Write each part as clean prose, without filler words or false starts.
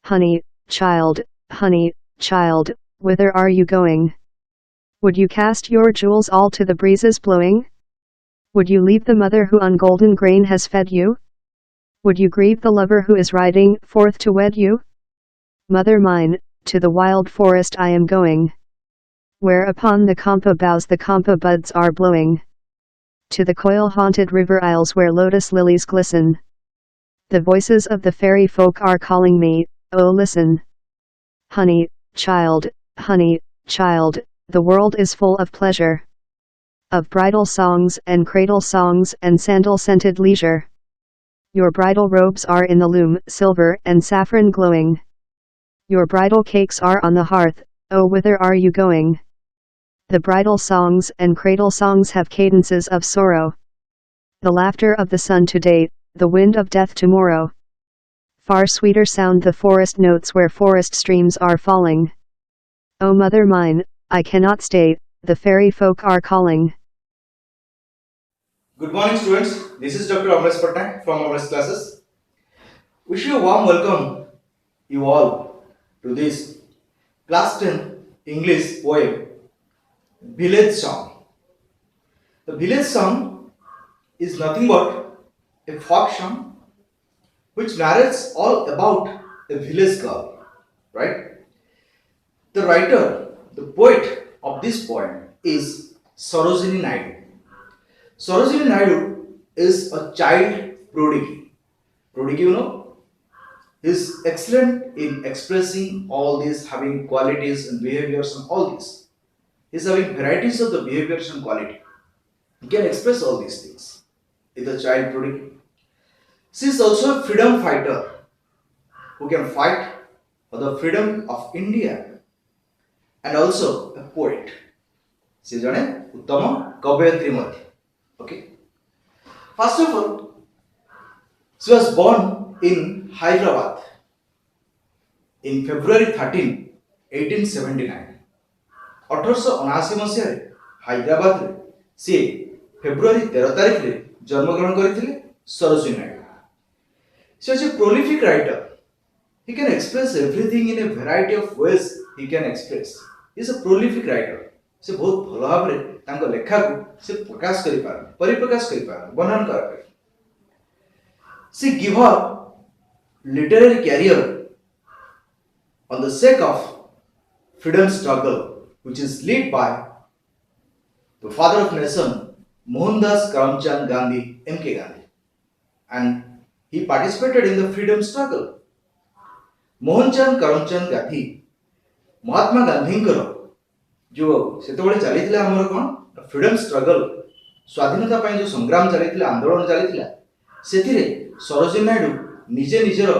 Honey, child, whither are you going? Would you cast your jewels all to the breezes blowing? Would you leave the mother who on golden grain has fed you? Would you grieve the lover who is riding forth to wed you? Mother mine, to the wild forest I am going, where upon the campa boughs the campa buds are blowing. To the coil-haunted river isles where lotus lilies glisten. The voices of the fairy folk are calling me, oh listen. Honey, child, the world is full of pleasure. Of bridal songs and cradle songs and sandal-scented leisure. Your bridal robes are in the loom, silver and saffron glowing. Your bridal cakes are on the hearth, oh whither are you going? The bridal songs and cradle songs have cadences of sorrow. The laughter of the sun today, the wind of death tomorrow. Far sweeter sound the forest notes where forest streams are falling. O mother mine, I cannot stay, the fairy folk are calling. Good morning, students. This is Dr. Amresh Patnaik from Amresh Classes. Wish you a warm welcome, you all, to this Class 10 English poem, Village Song. The village song is nothing but a folk song which narrates all about a village girl, right? The writer, the poet of this poem is Sarojini Naidu. Sarojini Naidu is a child prodigy. Prodigy, you know, is excellent in expressing all these, having qualities and behaviors and all this. He's having varieties of the behaviors and quality. He can express all these things. Is a child prodigy. She is also a freedom fighter who can fight for the freedom of India and also a poet. She is a uttama kavyatri madhya. Okay. First of all, she was born in Hyderabad in February 13, 1879. 1879 ମସିହାରେ ହାଇଦ୍ରାବାଦରେ ସିଏ ଫେବୃଆରୀ 13 ତାରିଖରେ ଜନ୍ମଗ୍ରହଣ କରିଥିଲେ Sarojini Naidu. She is a prolific writer. He can express everything in a variety of ways he can express. He is a prolific writer. ସେ ବହୁତ ଭଲ ଭାବରେ ତାଙ୍କ ଲେଖାକୁ ସେ ପ୍ରକାଶ କରିପାରନ୍ତି, ପରିପ୍ରକାଶ କରିପାରନ୍ତି, ବର୍ଣ୍ଣନା କରିପାରନ୍ତି. She give her literary career on the sake of freedom struggle which is led by the father of nation Mohandas Karamchand Gandhi, M.K. Gandhi, and he participated in the freedom struggle. Mohanchand Karamchand Gandhi, Mahatma Gandhiଙ୍କର जो सेतबळे चलीथिला हमर कोन freedom struggle स्वाधीनता पय जो संग्राम चलीथिला आंदोलन चलीथिला सेथिरे सरोजिनी नायडू निजे निजर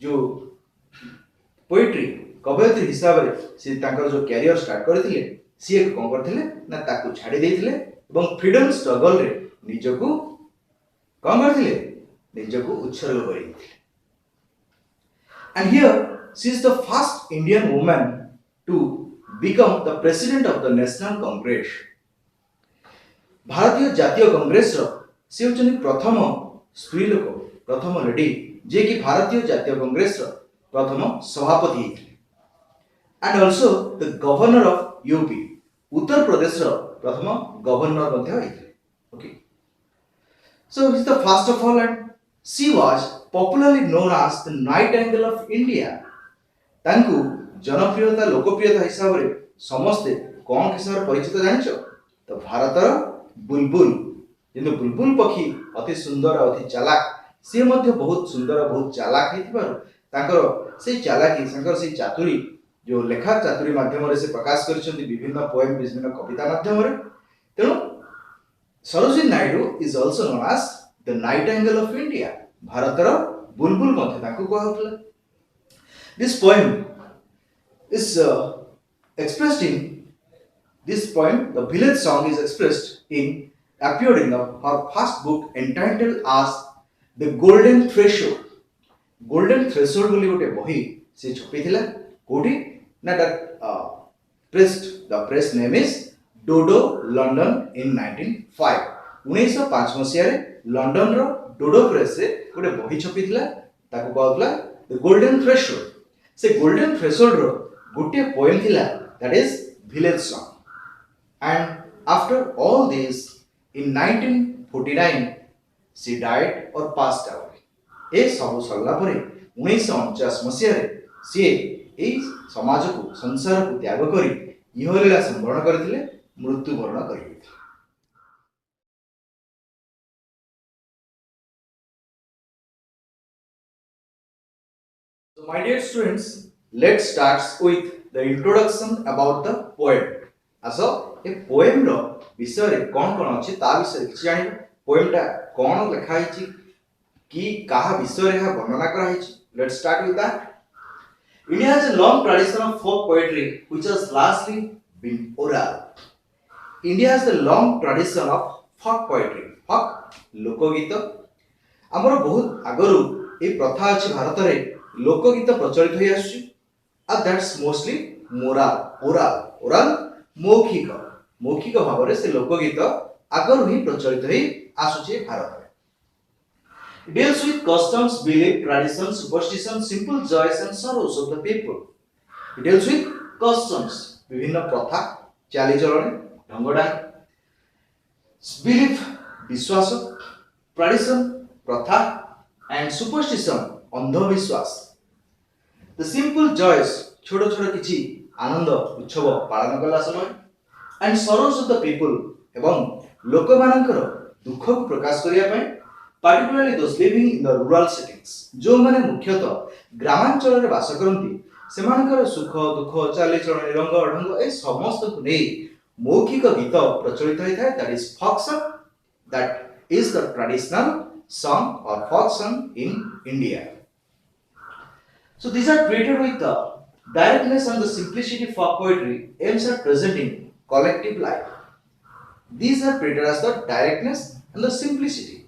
जो पोएट्री कवयित्री हिसाब रे से तांकर जो कैरियर स्टार्ट करथिले सी कोन करथिले ना ताकू छाडी देथिले एवं फ्रीडम स्ट्रगल रे निजको कोन करथिले निजको उत्सर्ग करिथिले. And here she is the first Indian woman to become the president of the National Congress. भारतीय जातीय कांग्रेस रो से होचनी प्रथम स्त्री लोक, प्रथम लेडी जे कि भारतीय जातीय कांग्रेस रो प्रथम सभापति हेथिले. And also the governor of UP, Uttar Pradesh रो प्रथम गवर्नर मध्ये हेथिले. Okay, so he is the first of all and she was popularly known as the nightingale of India. तांकू जनप्रियता लोकप्रियता हिसाब रे समस्ते कौन हिसाब परिचित जानिछ तो भारतर बुलबुल, जेनु बुलबुल पक्षी अति सुंदर अति चालाक, से मध्य बहुत सुंदर बहुत चालाक हेतिबार तांकर से चालाकी संकर से चातुरी जो लेखा चातुरी माध्यम रे से प्रकाश करिसंती विभिन्न पोएम विभिन्न कविता माध्यम रे. तेनु Sarojini Naidu is also known as the nightingale of India, भारतर बुलबुल मध्य तांको कहउतला. This poem is expressed in this poem. The village song is expressed in appeared in her first book entitled as The Golden Threshold. Golden Threshold बोली गोटे बही से छपिथिला कोठी ना pressed. The press name is Dodo London in 1905. 1905 मसियारे London रो Dodo press रे गोटे बही छपिथिला ताको कहतला The Golden Threshold. से गोल्डन थ्रेशोल्ड रो गोटे पोएम थिला that is village song and after all this इन 1949 she died or passed out ए सब सरला परे 1949 मसीह रे सी ए समाज को संसार को त्याग करी इहलीला संवरण करथिले मृत्युवरण करिले So, my dear students, let's start with the introduction about the poem. आसो ए पोएम रो विषय रे कोन अछि ता विषय किछि जानि पोएम टा कोन लिखा हिछि कि काहा विषय रे वर्णना करा हिछि let's start with that India has a long tradition of folk poetry which has largely been oral. India has a long tradition of folk poetry. folk लोकगीत हमर बहुत आगरु ए प्रथा अछि भारत रे लोकगीत प्रचलित होई आछि and that's mostly oral मौखिक मौखिक भाव रे से लोकगीत आगरु ही प्रचलित होई आसुछि भारत रे It deals with customs, belief, traditions, superstitions, simple joys and sorrows of the people. It deals with customs, विभिन्न प्रथा, चालीचलन, ढंगडा, belief, विश्वास, tradition, प्रथा and superstition, अंधविश्वास. The simple joys, छोट छोट किछि आनंद उत्सव पालन कला समय and sorrows of the people एवं लोकमानकर दुख को प्रकाश करिया पय particularly those living in the rural settings जो माने मुख्यतः ग्रामांचल रे वास करंती सेमानकर सुख दुख चाली चलन रंग ढंग ए समस्त को नै मौखिक गीत प्रचलित होई थाए that is folk song that is the traditional song or folk song in India. So these are created with the directness and the simplicity folk poetry aims at presenting collective life. These are created as the directness and the simplicity.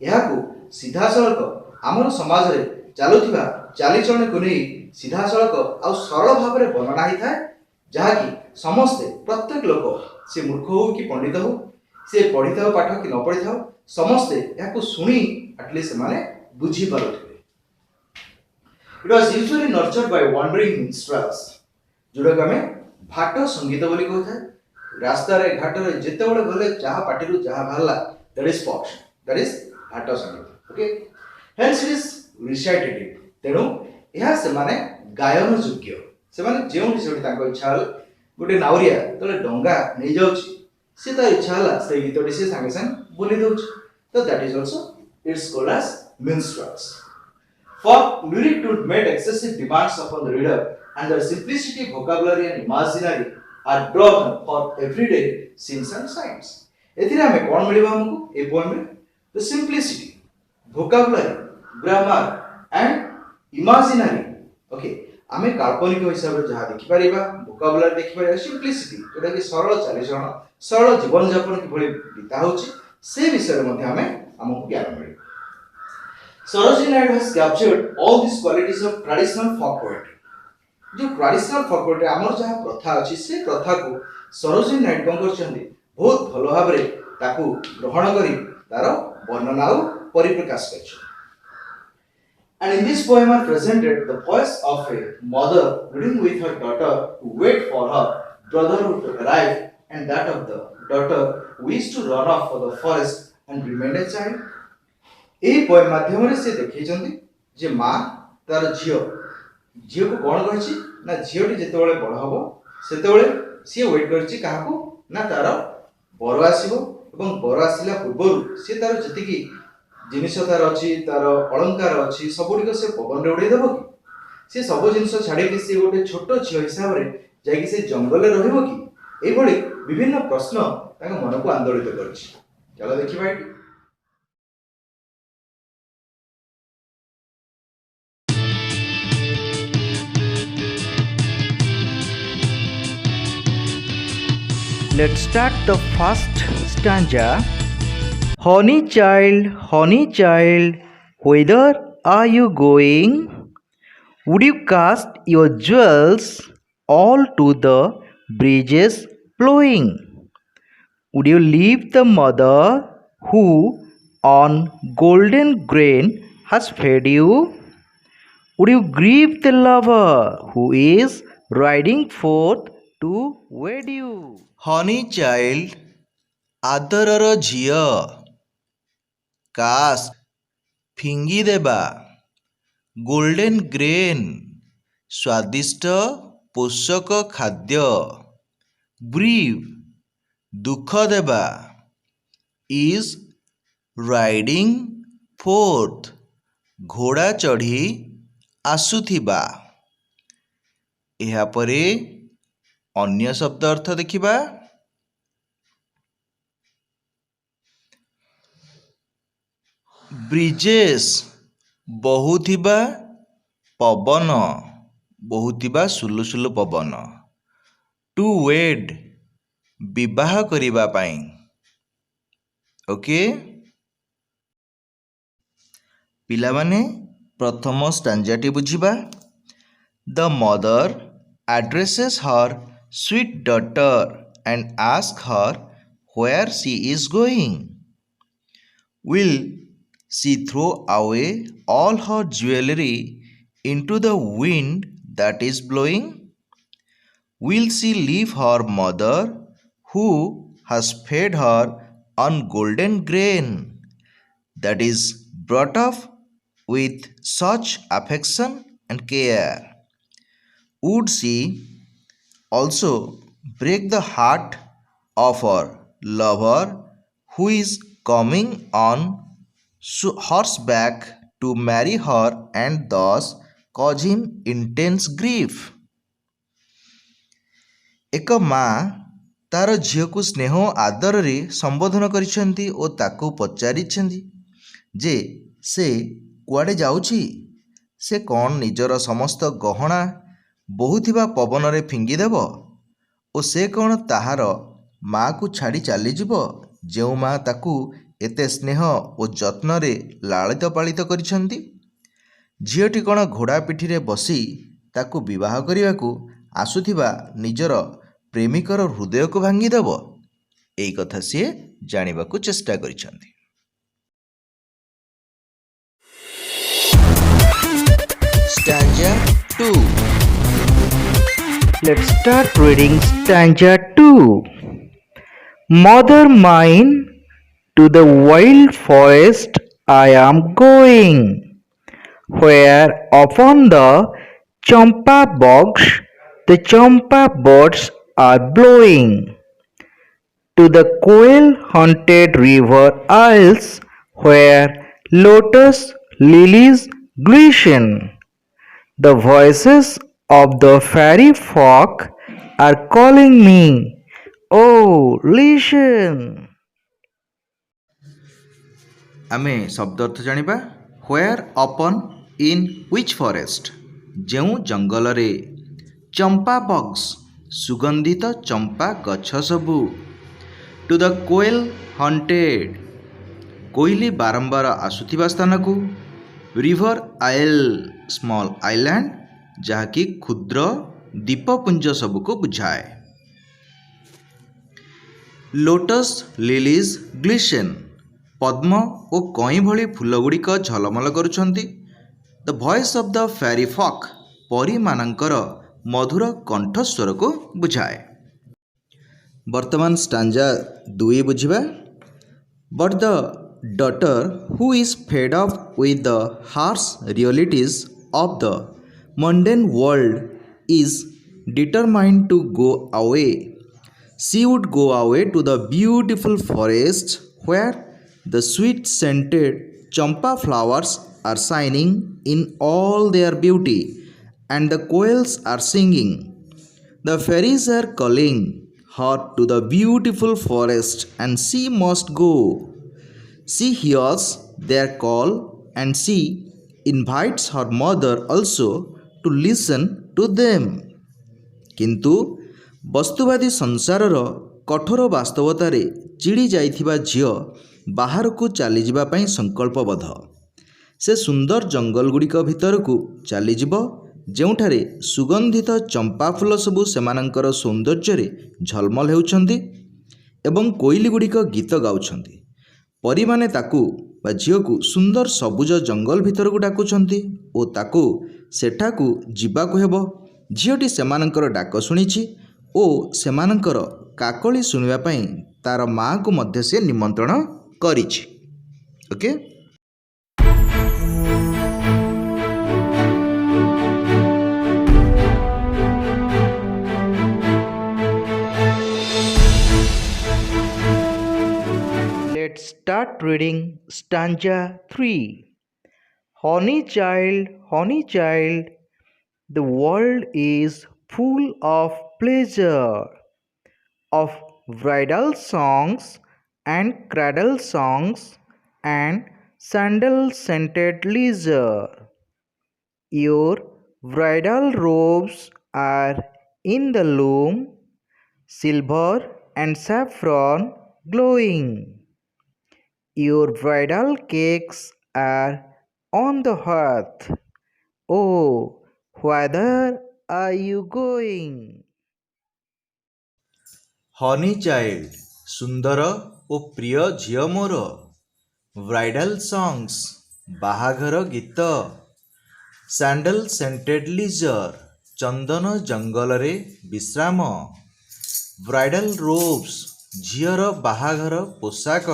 यहाकू सीधा सड़क आमर समाज रे चालुथिबा चालीचरण को नै सीधा सड़क आ सरल भाव रे वर्णना ही थाए जहाकी समस्ते प्रत्येक लोक से मूर्ख हो कि पंडित हो से पढ़िथाओ पाठ कि न पढ़िथाओ समस्ते यहाकू सुनी एटलीस्ट माने बुझी पारुथिबे It was usually nurtured by wandering minstrels जोडा कमे भाट संगीत बोली कहथाय रास्ता रे घाट रे जेते बळे गले जहा पाटी रु जहा भारला that is folk that is भाट संगीत okay hence it is recitative तेनु यहा से माने गायन योग्य से माने जेउ सेठी ताको इच्छा हल गोटे नाउरिया तले डंगा नै जाउची से ता इच्छा हला से गीतटी से संगे संग बोली दउची तो that is also it's called as minstrels. Folk lyric to made excessive demands upon the reader and their simplicity vocabulary and imaginary are drawn for everyday scenes and signs. एथिरे हमें कोन मिलिबा हमकु ए पोएम रे the simplicity vocabulary grammar and imaginary okay आमे काल्पनिक हिसाब रे जहा देखि परिबा vocabulary देखि परिबा simplicity जोटा कि सरल चालीचरण सरल जीवन यापन कि भली बिता होची से विषय रे मध्ये हमें हमकु ज्ञान मिले Sarojini Naidu has captured all these qualities of traditional folk poetry. जो ट्रेडिशनल folk poetry हमर जहा प्रथा अछि से प्रथा को सरोजिनी नाइडू कोन करछन्ती बहुत भलो भाव रे ताकू ग्रहण करी तार वर्णना और परिप्रकाश करछ And in this poem are presented the voice of a mother reading with her daughter who wait for her brother to arrive and that of the daughter who wished to run off for the forest and remain a child. A poem माध्यम रे से देखैछन्ती जे मां तार झियो को कोन कहछि ना झियोटी जेते बेले बड़ हबो सेते बेले सी वेट करछि काहाकू ना तार बर आसीबो एवं बर आसिला पूर्वरु से तार जति की जिनिस तार अछि तार अलंकार अछि सबुडी को से पवन रे उडै देबो कि से सब जिनिस छाडी कि से गोटे छोटो झियो हिसाब रे जाय कि से जंगल रे रहइबो कि ए भली विभिन्न प्रश्न ताके मन को आंदोलित करछि चलो देखिबा eighty Let's start the first stanza. Honey child, whither are you going? Would you cast your jewels all to the breezes blowing? Would you leave the mother who on golden grain has fed you? Would you grieve the lover who is riding forth to wed you? Honey child ଆଦରର ଝିଅ କାସ୍ ଫିଙ୍ଗିଦେବା golden grain ସ୍ୱାଦିଷ୍ଟ ପୋଷକ ଖାଦ୍ୟ ବ୍ରିଭ୍ ଦୁଃଖ ଦେବା is riding fourth ଘୋଡ଼ା ଚଢ଼ି ଆସୁଥିବା। ଏହାପରେ ଅନ୍ୟ ଶବ୍ଦ ଅର୍ଥ ଦେଖିବା। ବ୍ରିଜେସ୍ ବହୁଥିବା ପବନ ବହୁଥିବା ସୁଲୁସୁଲୁ ପବନ। ଟୁ ୱେଡ୍ ବିବାହ କରିବା ପାଇଁ। ଓକେ ପିଲାମାନେ ପ୍ରଥମ ଷ୍ଟାଞ୍ଜାଟି ବୁଝିବା। The mother addresses her sweet daughter and ask her where she is going. Will she throw away all her jewellery into the wind that is blowing? Will she leave her mother who has fed her on golden grain that is brought up with such affection and care? Would she also break the heart of her lover who is coming on horseback to marry her and thus cause him intense grief? ଏକ ମା ତାର ଝିଅକୁ ସ୍ନେହ ଓ ଆଦରରେ ସମ୍ବୋଧନ କରିଛନ୍ତି ଓ ତାକୁ ପଚାରିଛନ୍ତି ଯେ ସେ କୁଆଡ଼େ ଯାଉଛି। ସେ କ'ଣ ନିଜର ସମସ୍ତ ଗହଣା ବହୁଥିବା ପବନରେ ଫିଙ୍ଗିଦେବ ଓ ସେ କ'ଣ ତାହାର ମାଆକୁ ଛାଡ଼ି ଚାଲିଯିବ, ଯେଉଁ ମା ତାକୁ ଏତେ ସ୍ନେହ ଓ ଯତ୍ନରେ ଲାଳିତ ପାଳିତ କରିଛନ୍ତି। ଝିଅଟି କ'ଣ ଘୋଡ଼ା ପିଠିରେ ବସି ତାକୁ ବିବାହ କରିବାକୁ ଆସୁଥିବା ନିଜର ପ୍ରେମିକର ହୃଦୟକୁ ଭାଙ୍ଗିଦେବ? ଏଇ କଥା ସିଏ ଜାଣିବାକୁ ଚେଷ୍ଟା କରିଛନ୍ତି। Stanza 2. Let's start reading stanza 2. Mother mine, to the wild forest I am going, where upon the champa bogs the champa birds are blowing. To the quail haunted river isles, where lotus lilies glisten. The voices of the fairy folk are calling me. Oh, listen. ଆମେ ଶବ୍ଦ ଅର୍ଥ ଜାଣିବା। Where upon in which forest ଯେଉଁ ଜଙ୍ଗଲରେ। ଚମ୍ପା ବଗ୍ସ ସୁଗନ୍ଧିତ ଚମ୍ପା ଗଛ ସବୁ। To the Koel haunted କୋଇଲି ବାରମ୍ବାର ଆସୁଥିବା ସ୍ଥାନକୁ। ରିଭର ଆଇଲ୍ ସ୍ମଲ୍ ଆଇଲ୍ୟାଣ୍ଡ ଯାହାକି କ୍ଷୁଦ୍ର ଦ୍ୱୀପପୁଞ୍ଜ ସବୁକୁ ବୁଝାଏ। ଲୋଟସ୍ ଲିଲିଜ୍ ଗ୍ଲିସେନ୍ ପଦ୍ମ ଓ କଇଁ ଭଳି ଫୁଲଗୁଡ଼ିକ ଝଲମଲ କରୁଛନ୍ତି। ଦ ଭଏସ୍ ଅଫ୍ ଦ ଫେରି ଫକ୍ ପରୀମାନଙ୍କର ମଧୁର କଣ୍ଠସ୍ୱରକୁ ବୁଝାଏ। ବର୍ତ୍ତମାନ ଷ୍ଟାଞ୍ଜା 2 ବୁଝିବା। But the daughter who is fed up with the harsh realities of the mundane world is determined to go away. She would go away to the beautiful forest where the sweet scented champa flowers are shining in all their beauty and the quails are singing. The fairies are calling her to the beautiful forest and she must go. She hears their call and she invites her mother also to listen to them. କିନ୍ତୁ ବସ୍ତୁବାଦୀ ସଂସାରର କଠୋର ବାସ୍ତବତାରେ ଚିଡ଼ି ଯାଇଥିବା ଝିଅ ବାହାରକୁ ଚାଲିଯିବା ପାଇଁ ସଂକଳ୍ପବଦ୍ଧ। ସେ ସୁନ୍ଦର ଜଙ୍ଗଲଗୁଡ଼ିକ ଭିତରକୁ ଚାଲିଯିବ ଯେଉଁଠାରେ ସୁଗନ୍ଧିତ ଚମ୍ପା ଫୁଲ ସବୁ ସେମାନଙ୍କର ସୌନ୍ଦର୍ଯ୍ୟରେ ଝଲମଲ ହେଉଛନ୍ତି ଏବଂ କୋଇଲିଗୁଡ଼ିକ ଗୀତ ଗାଉଛନ୍ତି। ପରୀମାନେ ତାକୁ ବା ଝିଅକୁ ସୁନ୍ଦର ସବୁଜ ଜଙ୍ଗଲ ଭିତରକୁ ଡାକୁଛନ୍ତି ଓ ତାକୁ ସେଠାକୁ ଯିବାକୁ ହେବ। ଝିଅଟି ସେମାନଙ୍କର ଡାକ ଶୁଣିଛି ଓ ସେମାନଙ୍କର କାକଳି ଶୁଣିବା ପାଇଁ ତାର ମାଆକୁ ମଧ୍ୟ ସେ ନିମନ୍ତ୍ରଣ କରିଛି। Okay. Let's start reading stanza 3. Honey child, the world is full of pleasure, of bridal songs and cradle songs and sandal scented leisure. Your bridal robes are in the loom, silver and saffron glowing. Your bridal cakes are on the hearth. Oh, whither are you going? Honey child, ସୁନ୍ଦର ଓ ପ୍ରିୟ ଝିଅ ମୋର। Bridal ସଙ୍ଗସ୍, ବାହାଘର ଗୀତ। Sandal scented leisure, ଚନ୍ଦନ ଜଙ୍ଗଲରେ ବିଶ୍ରାମ। Bridal ରୋବ୍ସ, ଝିଅର ବାହାଘର ପୋଷାକ।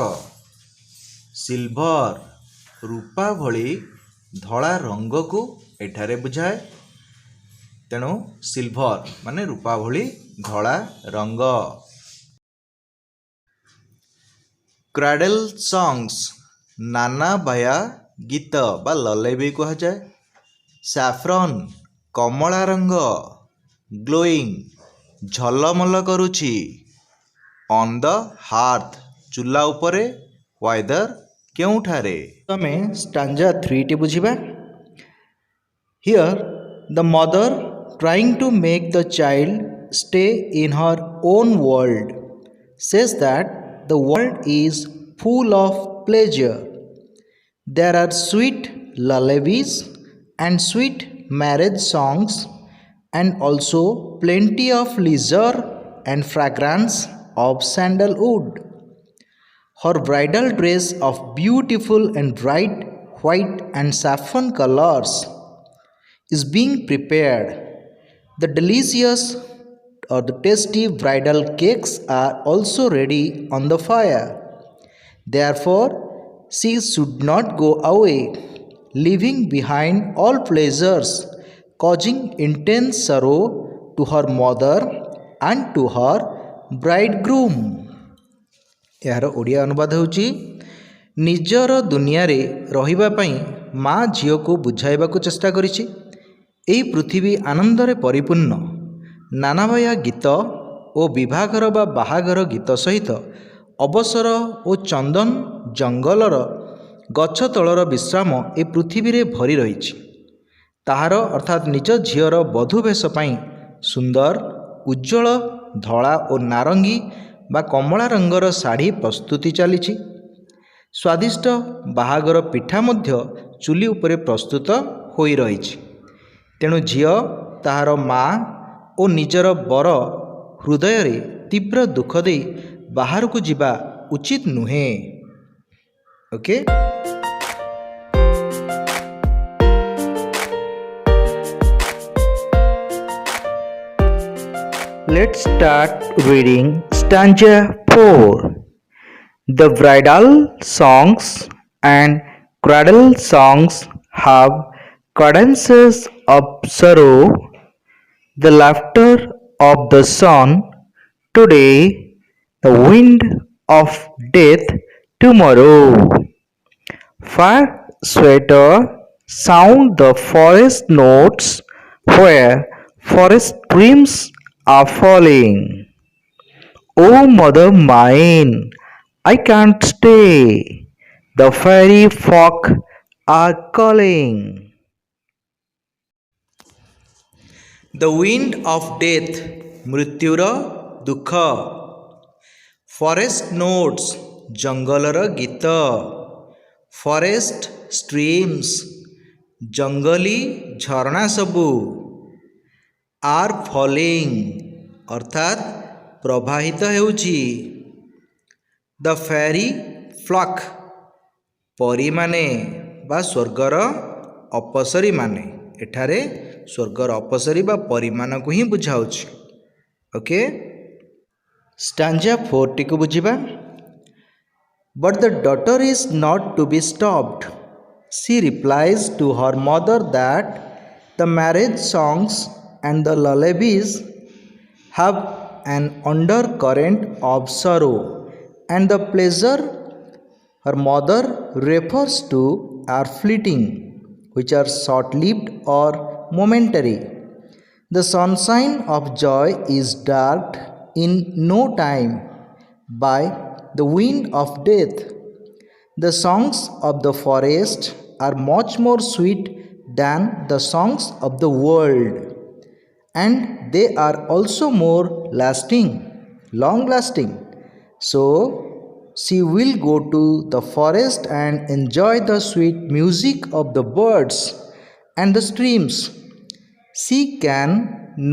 ସିଲଭର, ରୂପା ଭଳି ଧଳା ରଙ୍ଗକୁ ଏଠାରେ ବୁଝାଏ। ତେଣୁ ସିଲଭର ମାନେ ରୂପା ଭଳି ଧଳା ରଙ୍ଗ। କ୍ରାଡେଲ ସଙ୍ଗସ୍, ନାନା ବାୟା ଗୀତ ବା ଲଲେବି କୁହାଯାଏ। ସାଫ୍ରନ୍, କମଳା ରଙ୍ଗ। ଗ୍ଲୋଇଂ, ଝଲମଲ କରୁଛି। ଅନ୍ ଦ ହାର୍ଥ, ଚୁଲା ଉପରେ। ୱାଇଦର, କେଉଁଠାରେ। ଆମେ stanza 3ଟି ବୁଝିବା। Here the mother, trying to make the child stay in her own world, says that the world is full of pleasure. There are sweet lullabies and sweet marriage songs and also plenty of leisure and fragrance of sandalwood. Her bridal dress of beautiful and bright white and saffron colors is being prepared. The delicious or the tasty bridal cakes are also ready on the fire. Therefore, she should not go away, leaving behind all pleasures, causing intense sorrow to her mother and to her bridegroom. ଏହାର ଓଡ଼ିଆ ଅନୁବାଦ ହେଉଛି, ନିଜର ଦୁନିଆରେ ରହିବା ପାଇଁ ମା ଝିଅକୁ ବୁଝାଇବାକୁ ଚେଷ୍ଟା କରିଛି। ଏହି ପୃଥିବୀ ଆନନ୍ଦରେ ପରିପୂର୍ଣ୍ଣ। ନାନାବାୟା ଗୀତ ଓ ବିଭାଘର ବା ବାହାଘର ଗୀତ ସହିତ ଅବସର ଓ ଚନ୍ଦନ ଜଙ୍ଗଲର ଗଛ ତଳର ବିଶ୍ରାମ ଏ ପୃଥିବୀରେ ଭରି ରହିଛି। ତାହାର ଅର୍ଥାତ୍ ନିଜ ଝିଅର ବଧୂ ବେଶ ପାଇଁ ସୁନ୍ଦର ଉଜ୍ଜଳ ଧଳା ଓ ନାରଙ୍ଗୀ ବା କମଳା ରଙ୍ଗର ଶାଢ଼ୀ ପ୍ରସ୍ତୁତି ଚାଲିଛି। ସ୍ୱାଦିଷ୍ଟ ବାହାଘର ପିଠା ମଧ୍ୟ ଚୁଲି ଉପରେ ପ୍ରସ୍ତୁତ ହୋଇ ରହିଛି। ତେଣୁ ଝିଅ ତାହାର ମା ଓ ନିଜର ବର ହୃଦୟରେ ତୀବ୍ର ଦୁଃଖ ଦେଇ ବାହାରକୁ ଯିବା ଉଚିତ ନୁହେଁ। Okay. Let's start reading stanza 4. The bridal songs and cradle songs have cadences of sorrow, the laughter of the sun today, the wind of death tomorrow. Far sweeter sound the forest notes where forest streams are falling. Oh mother mine, I can't stay, the fairy folk are calling. The wind of death, ମୃତ୍ୟୁର ଦୁଃଖ। Forest notes, ଜଙ୍ଗଲର ଗୀତ। Forest streams, ଜଙ୍ଗଲୀ ଝରଣା ସବୁ। ଆର୍ falling, ଅର୍ଥାତ୍ ପ୍ରବାହିତ ହେଉଛି। ଦ ଫେରି ଫ୍ଲକ୍, परीमाने बा स्वर्गर अपसरी माने एठारे स्वर्गर अपसरी बा परीमान को ही बुझाଉଛି। ओके स्टांजा 4 टी को बुझिबा। But the daughter is not to be stopped. She replies to her mother that the marriage songs and the lullabies have an undercurrent of sorrow, and the pleasure her mother refers to are fleeting, which are short-lived or momentary. The sunshine of joy is darkened in no time by the wind of death. The songs of the forest are much more sweet than the songs of the world, and they are also more long lasting. So she will go to the forest and enjoy the sweet music of the birds and the streams. She can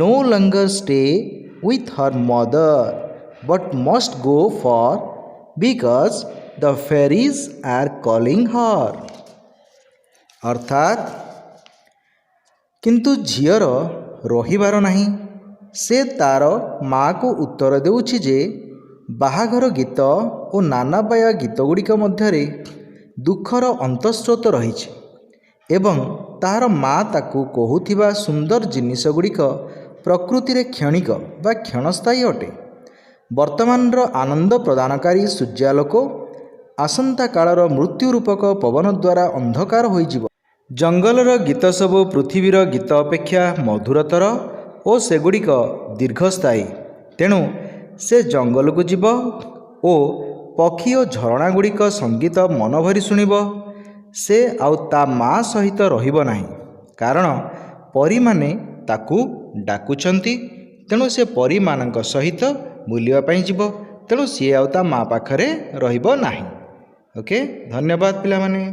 no longer stay with her mother, but must go far because the fairies are calling her. अर्थात किंतु झीर रहिबार नाही। से तार माँ को उत्तर देउछि जे बाहाघर गीत और नानाबाया गीत गुड़िक मध्य दुखर अंतस्रोत रही एवं तार माँ ताकू कहूथिबा सुंदर जिनिस गुड़िक प्रकृति रे क्षणिक बा क्षणस्थायी अटे। वर्तमान आनंद प्रदानकारी सूर्यालोक आसंता कालर मृत्यु रूपक पवन द्वारा अंधकार होइजिव। जंगलर गीत सबु पृथ्वीर गीत अपेक्षा मधुरतर और सेगुड़िक दीर्घस्थायी। तेणु से जंगल को जीव और पक्षी और झरणा गुड़िक संगीत मन भरी शुणिब। से आउ ता माँ सहित रहिब नाही, कारण परी माने ताकू डाकुचंती। तेणु से परी मानक सहित बुलिबा पई जीव। तेणु सी आउ ता माँ पाखरे रहिब नाही। ओके धन्यवाद पिला माने।